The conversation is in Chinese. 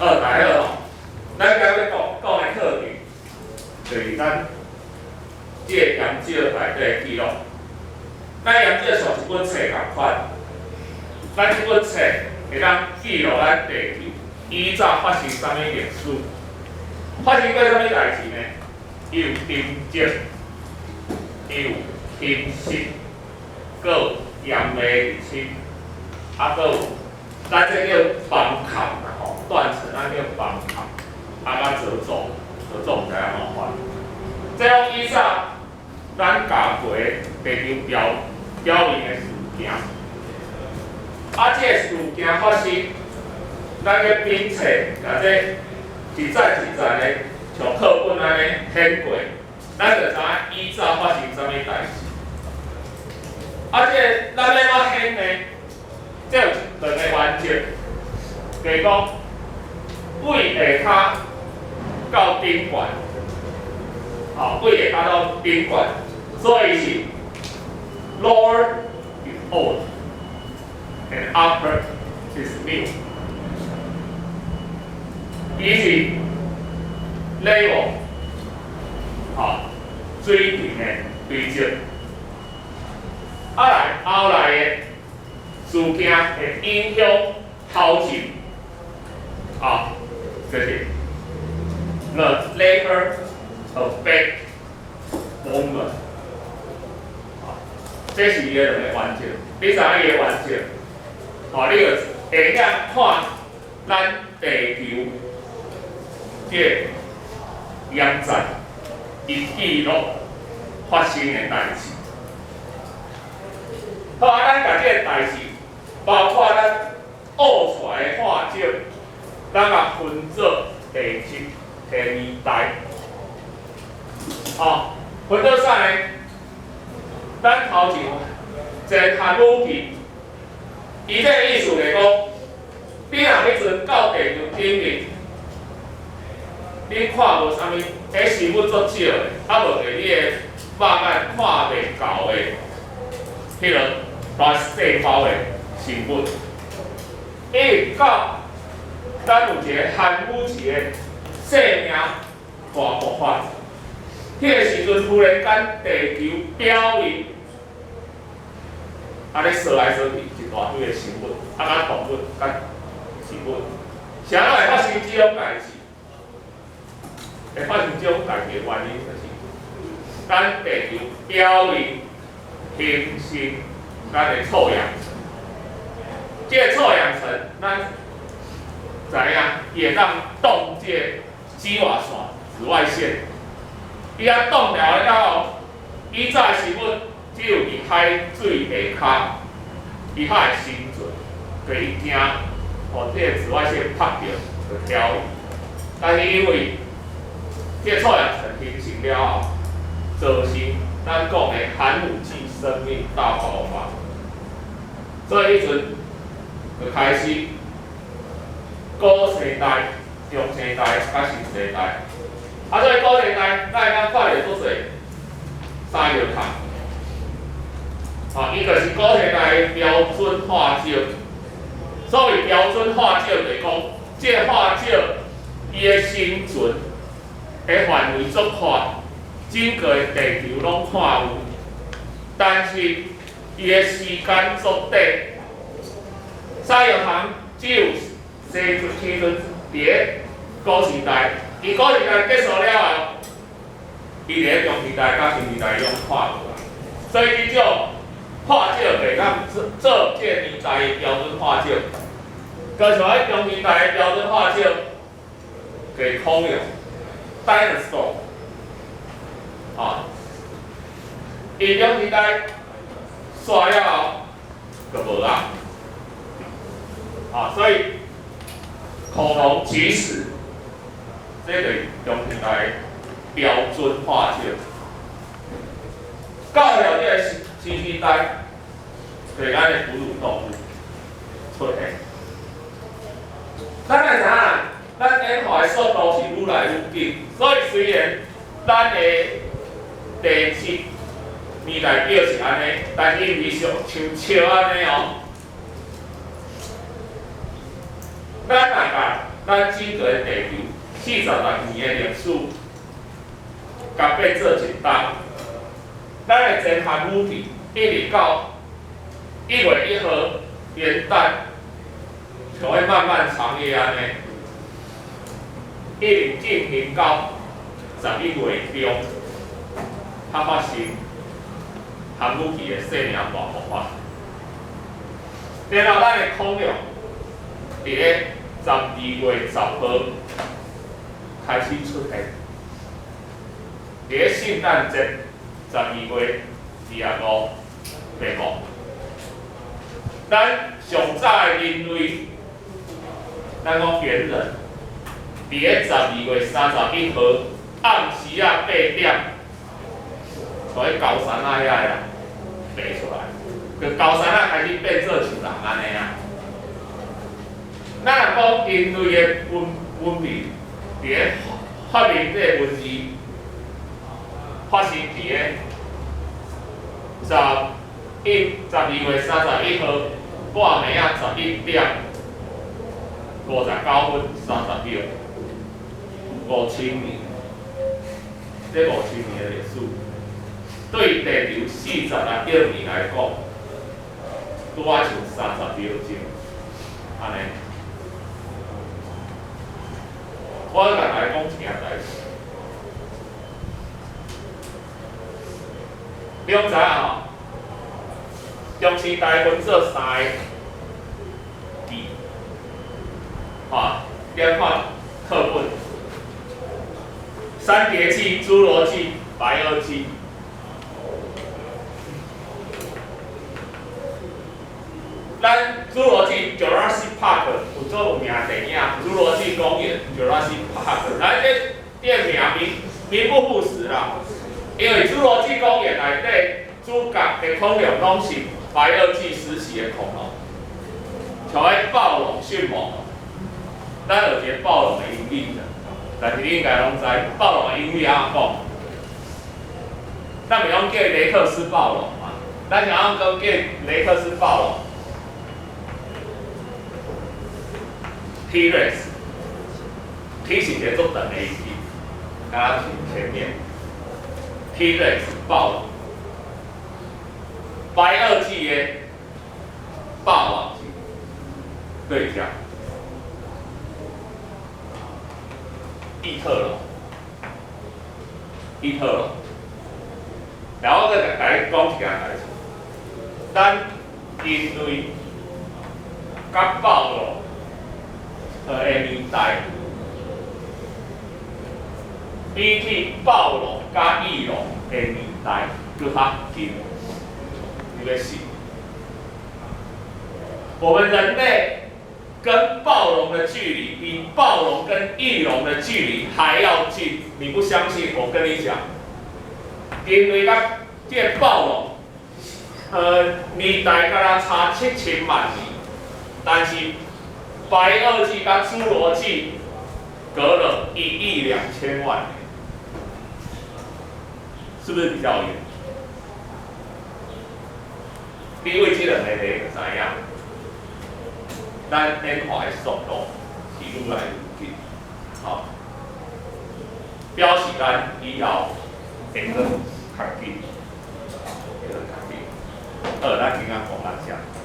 大好吼，咱今日讲的课题，就是咱这个研究内底记录。咱研究像一本册共款，咱这本册会当记录咱地球以早发生啥物历史，发生过啥物代志呢？有沉积，有侵蚀，搁有盐的入侵，搁有咱这叫崩壳啦吼，断层咱叫崩壳，甲折中毋知安怎翻。这种以早咱教过地球表面的事件，这个事件发生，咱个并且甲这一再的像课本安尼显过，咱就知影以早发生啥物代志。这咱要怎显呢？这有两个原则，就是讲位下骹到顶悬，位下骹到顶悬，所以是 lower is old and upper is new。伊是 level， 水平的堆积。后来的事件会影响后进，就是 the later affect moment， 这是伊个两个原则。你知影伊个原则？你就会晓看咱地球这严重伊记录发生的代志。好，咱甲这个代志，包括咱挖出来的化石，咱甲分做地质、第二代。分做啥呢？咱头前坐探母机，伊这个意思就是讲，你若迄阵到地球顶面，你看无啥物，迄生物足少的，无就你的肉眼看袂到的，迄个大细胞的生物。到咱有一个寒武纪的生命大爆发，迄个时阵忽然间地球表面咧扫来扫去一大堆的生物，甲动物、甲植物，啥会发生这种代志？会发生这种代志的原因就是，咱地球表面形成咱的臭氧层。这个臭氧层，咱知影，伊会当挡这个紫外线、紫外线。伊挡了后，以早的生物只有伫海水下骹，伊较会生存，所以伊惊，这个紫外线拍着就飘去。但是因为这个臭氧层形成了后，造成咱讲的寒武纪生命大爆发，所以迄阵就开始古生代、中生代、甲新生代。所以古生代，咱会当看到足侪三叶虫，伊就是古生代的标准化石。所谓标准化石，就是讲，这个化石伊的生存的范围足宽，整个地球拢看有，但是伊的时间足短。三叶虫只有生出时阵伫古时代，伊古时代结束了后，伊伫中时代甲新时代用看无啊，所以这种化石袂当做这个年代的标准化石。高像喺中时代的标准化石，就是恐龙 dinosaur， 伊中时代刷了后就无啊。所以恐龙其实这个中时代标准化石，到了这个新时代，就是咱的哺乳动物出现。咱来知影，咱演化的速度是愈来愈紧，所以虽然咱的地质年代表是安尼，但是伊像笑安尼哦。咱若甲咱整个地球46年的历史，甲变做一档。咱的前项武器一直到1月1号元旦，就会漫漫长夜安尼，一直进行到11月中，才发生核武器的性命大爆发。然后咱的空量，伫咧12月10号开始出现，伫咧圣诞节12月25、25。咱上早的人类，咱讲猿人，伫咧12月31号暗时8点，从迄高山仔遐呀爬出来，个高山仔开始变做像人安尼啊。咱若讲人类的文明，伫咧发明这个文字，发生伫咧12月31号。半暝啊11点59分30秒，5000年，这5000年的历史，对地球46亿年来讲，拄啊像30秒钟，安尼。我甲大家讲一件代志，你拢知影吼？中市台分做3个字，点看课本：三叠纪、侏罗纪、白垩纪。咱侏罗纪 Jurassic Park 有做有名电影《侏罗纪公园》Jurassic Park， 咱这名不副实啦，因为侏罗纪公园内底主角的恐龙拢是白垩纪时期的恐龙，像迄暴龙、迅猛，咱有一个暴龙的英语，但是你应该拢知暴龙的英语怎讲？咱袂讲叫雷克斯暴龙嘛，咱想要讲叫雷克斯暴龙 ，T-Rex， T 是一个足长的字，加前面 T-Rex 暴龙。白垩纪的霸王级对象，异特龙，然后再来讲一件代志，咱人类甲暴龙的年代，比起暴龙甲翼龙的年代更较近。我们人类跟暴龙的距离比暴龙跟翼龙的距离还要近，你不相信？我跟你讲，人类甲这暴龙，年代甲它差7000万年，但是白垩纪甲侏罗纪隔了1亿2000万年，是不是比较远？你为这两个就知影，咱演化的速度是愈来愈紧，表示咱以后会更较紧，好，咱今仔讲到这。